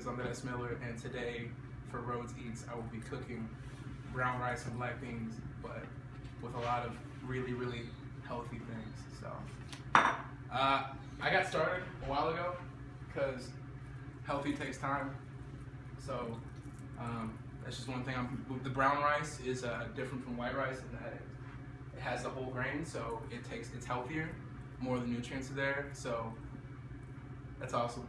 is I'm Dennis Miller, and today for Rhodes Eats I will be cooking brown rice and black beans, but with a lot of really, really healthy things. So I got started a while ago because healthy takes time. So that's just one thing. The brown rice is different from white rice in that it has the whole grain, so it's healthier, more of the nutrients are there. So that's awesome.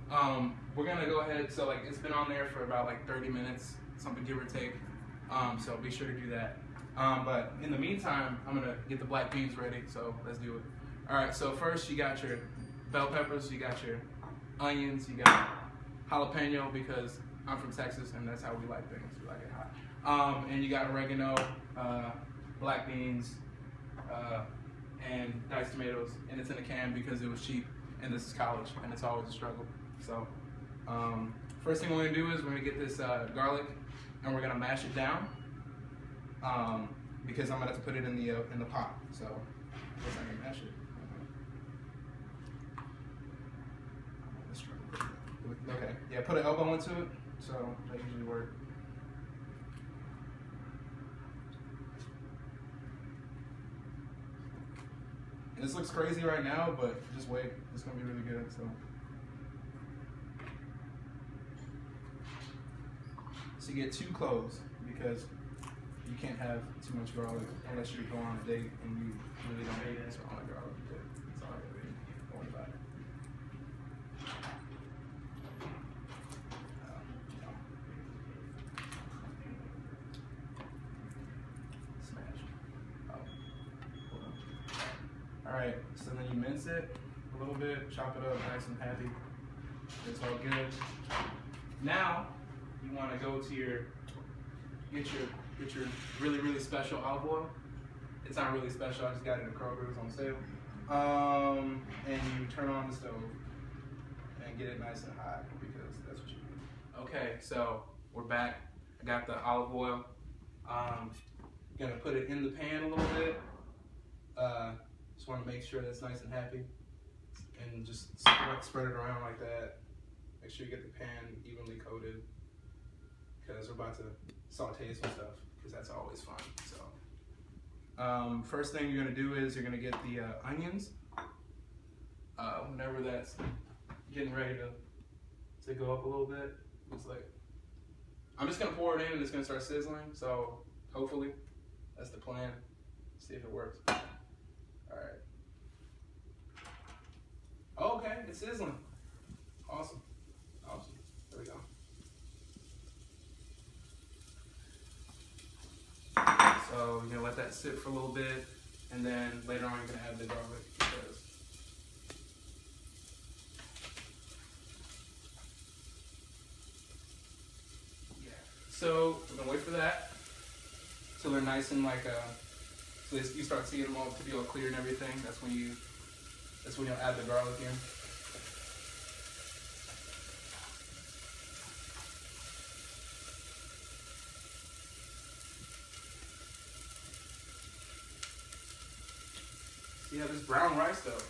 We're gonna go ahead. So like it's been on there for about like 30 minutes, something give or take. So be sure to do that. But in the meantime, I'm gonna get the black beans ready. So let's do it. All right. So first you got your bell peppers, you got your onions, you got jalapeno because I'm from Texas and that's how we like things. We like it hot. And you got oregano, black beans, and diced tomatoes. And it's in a can because it was cheap. And this is college, and it's always a struggle. So, first thing we're gonna do is we're gonna get this garlic, and we're gonna mash it down, because I'm gonna have to put it in the pot. So, first I'm gonna mash it. Okay, yeah, put an elbow into it. So that usually works. This looks crazy right now, but just wait. It's gonna be really good. So you get 2 cloves because you can't have too much garlic unless you go on a date and you really don't eat it. So I like garlic. That's all I really don't worry about it. Alright, so then you mince it a little bit, chop it up nice and happy. It's all good. Now, you want to go to get your really, really special olive oil. It's not really special, I just got it at Kroger, it was on sale. And you turn on the stove and get it nice and hot because that's what you need. Okay, so we're back. I got the olive oil. Gonna put it in the pan a little bit. Just want to make sure that's nice and happy, and just spread it around like that. Make sure you get the pan evenly coated, because we're about to saute some stuff, because that's always fun. So, first thing you're gonna do is you're gonna get the onions. Whenever that's getting ready to go up a little bit, it's like I'm just gonna pour it in and it's gonna start sizzling. So hopefully that's the plan. See if it works. Alright. Okay, it's sizzling. Awesome. Awesome. There we go. So you're gonna let that sit for a little bit, and then later on you're gonna add the garlic because yeah. So we're gonna wait for that till they're nice and like so you start seeing them all to be all clear and everything. That's when you'll add the garlic in. So yeah, this brown rice though.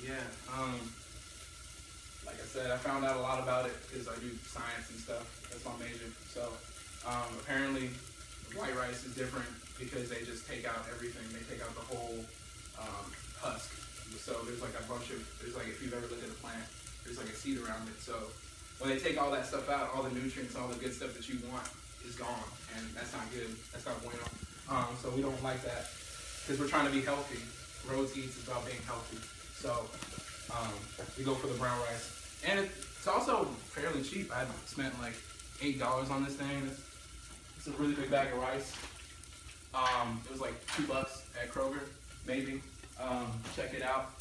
Yeah. Like I said, I found out a lot about it because I do science and stuff. That's my major. So apparently white rice is different because they just take out everything. They take out the whole husk. So there's like if you've ever looked at a plant, there's like a seed around it. So when they take all that stuff out, all the nutrients, all the good stuff that you want is gone, and that's not good. That's not bueno. So we don't like that because we're trying to be healthy. Rhodes Eats is about being healthy. So we go for the brown rice, and it's also fairly cheap. I spent like $8 on this thing. It's a really big bag of rice. It was like $2 at Kroger, maybe. Check it out.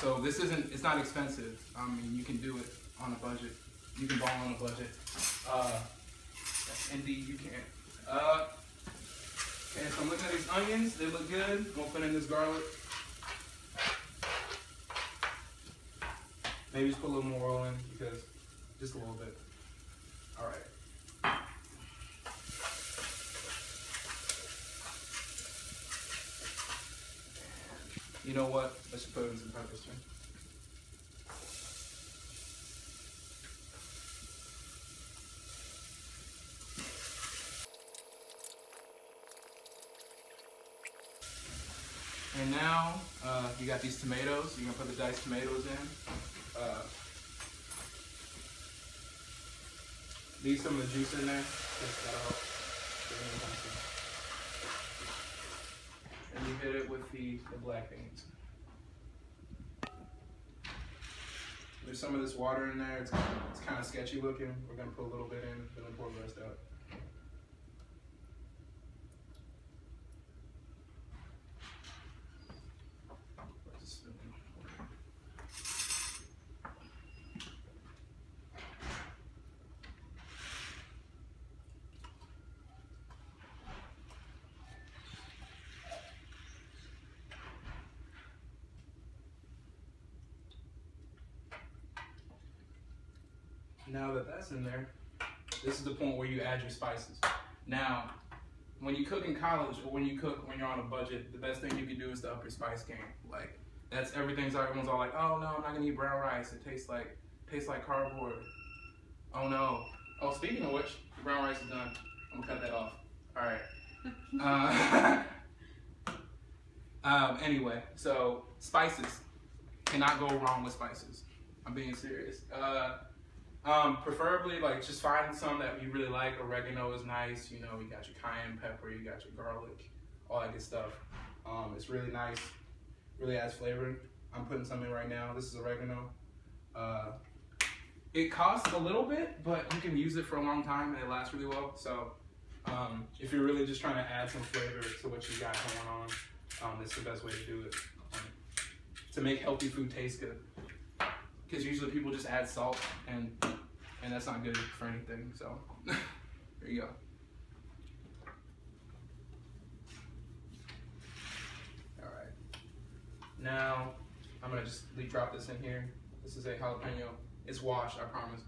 So it's not expensive. I mean, you can do it on a budget. You can ball on a budget. Indeed, you can. Okay, so I'm looking at these onions. They look good. I'm gonna put in this garlic. Maybe just put a little more oil in because just a little bit. All right. You know what? Let's just put in some peppers too. And now you got these tomatoes. You're gonna put the diced tomatoes in. Leave some of the juice in there. That'll help. And you hit it with the black beans. There's some of this water in there. It's kind of sketchy looking. We're gonna put a little bit in, then pour the rest out. Now that that's in there, this is the point where you add your spices. Now, when you cook in college or when you're on a budget, the best thing you can do is to up your spice game. Like, that's everything's everyone's all like, oh no, I'm not gonna eat brown rice. It tastes like cardboard. Oh no. Oh, speaking of which, the brown rice is done. I'm gonna cut that off. All right. Anyway, so spices. Cannot go wrong with spices. I'm being serious. Preferably, like, just find some that you really like. Oregano is nice. You know, you got your cayenne pepper, you got your garlic, all that good stuff. It's really nice. Really adds flavor. I'm putting some in right now. This is oregano. It costs a little bit, but you can use it for a long time and it lasts really well. So, if you're really just trying to add some flavor to what you got going on, that's the best way to do it. To make healthy food taste good. Because usually people just add salt, and that's not good for anything. So there you go. All right. Now I'm gonna just drop this in here. This is a jalapeno. It's washed, I promise.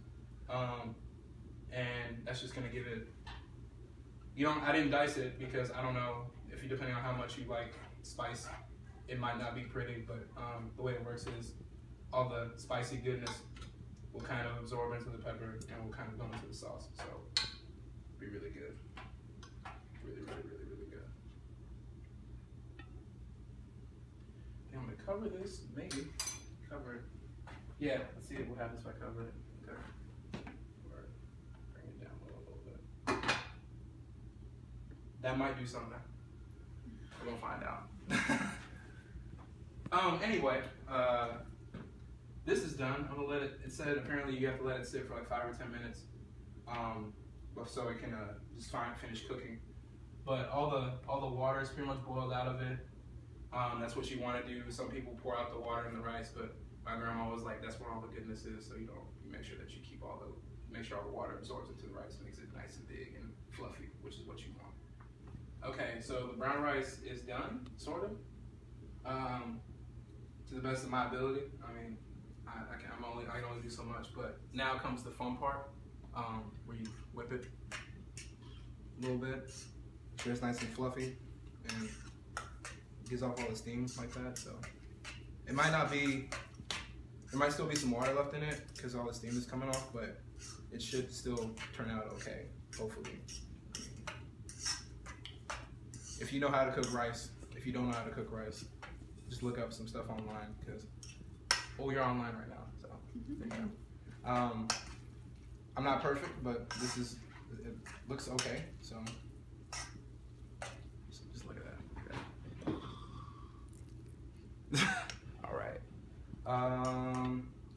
And that's just gonna give it. I didn't dice it because I don't know if you, depending on how much you like spice, it might not be pretty. But the way it works is, all the spicy goodness will kind of absorb into the pepper and will kind of go into the sauce. So it'll be really good. Really, really, really, really good. I think I'm gonna cover this, maybe. Cover it. Yeah, let's see what happens if I cover it. Okay. Or bring it down a little bit. That might do something. We're gonna find out. Anyway, this is done. I'm gonna let it. It said apparently you have to let it sit for like 5 or 10 minutes, so it can just finish cooking. But all the water is pretty much boiled out of it. That's what you want to do. Some people pour out the water in the rice, but my grandma was like, that's where all the goodness is. So you make sure that you keep make sure all the water absorbs into the rice, makes it nice and big and fluffy, which is what you want. Okay, so the brown rice is done, sort of, to the best of my ability. I mean, I can only do so much, but now comes the fun part, where you whip it a little bit, so it's nice and fluffy, and gives off all the steam like that. So it might not be, there might still be some water left in it because all the steam is coming off, but it should still turn out okay, hopefully. If you know how to cook rice, if you don't know how to cook rice, just look up some stuff online because. Oh, you're online right now, so there you go. I'm not perfect, but it looks okay, so just look at that. Okay. All right.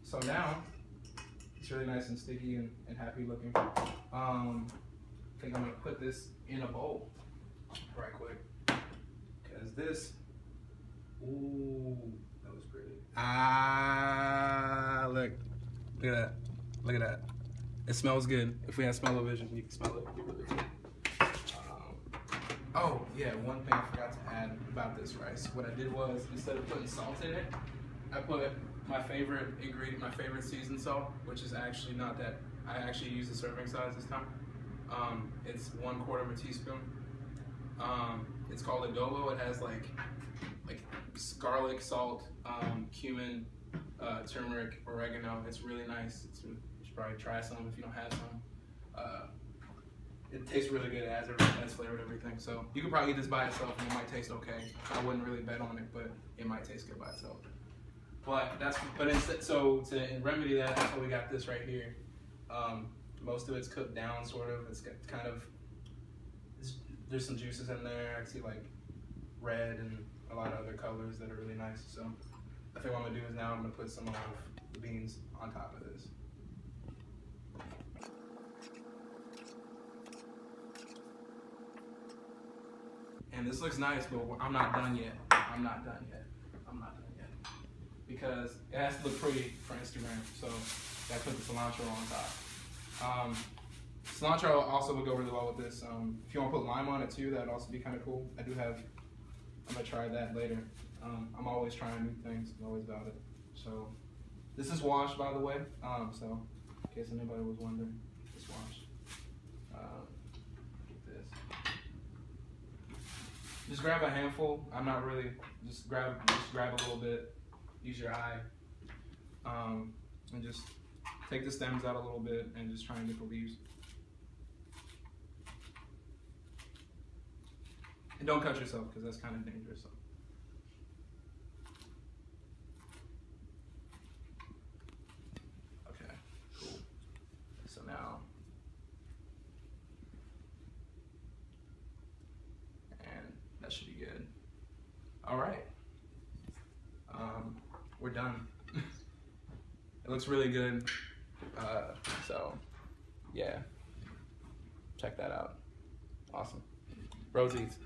So now it's really nice and sticky and happy looking. I think I'm gonna put this in a bowl right quick because this. Ooh. Look at that. Look at that. It smells good. If we had smell-o-vision, you can smell it. Oh, yeah, one thing I forgot to add about this rice. What I did was, instead of putting salt in it, I put my favorite ingredient, my favorite seasoned salt, which is actually not that, I actually use the serving size this time. It's 1/4 of a teaspoon. It's called adobo. It has like garlic, salt, cumin, turmeric, oregano. It's really nice. You should probably try some if you don't have some. it tastes really good. It adds flavor to everything. So you could probably eat this by itself and it might taste okay. I wouldn't really bet on it, but it might taste good by itself. But instead, so to remedy that, that's why we got this right here. Most of it's cooked down, sort of. It's got kind of, there's some juices in there. I see like red and a lot of other colors that are really nice. So I think what I'm gonna do is now I'm gonna put some of the beans on top of this. And this looks nice, but I'm not done yet. I'm not done yet. Because it has to look pretty for Instagram, so I put the cilantro on top. Cilantro also would go really well with this. If you want to put lime on it too, that'd also be kind of cool. I'm gonna try that later. I'm always trying new things, I'm always about it. So this is washed, by the way. So in case anybody was wondering, it's washed. This. Just grab a handful. I'm not really. Just grab a little bit. Use your eye, and just take the stems out a little bit and just try and get the leaves. And don't cut yourself because that's kind of dangerous. So. Okay, cool. So now, and that should be good. All right. We're done. It looks really good. So, yeah. Check that out. Awesome. Rhodes Eats.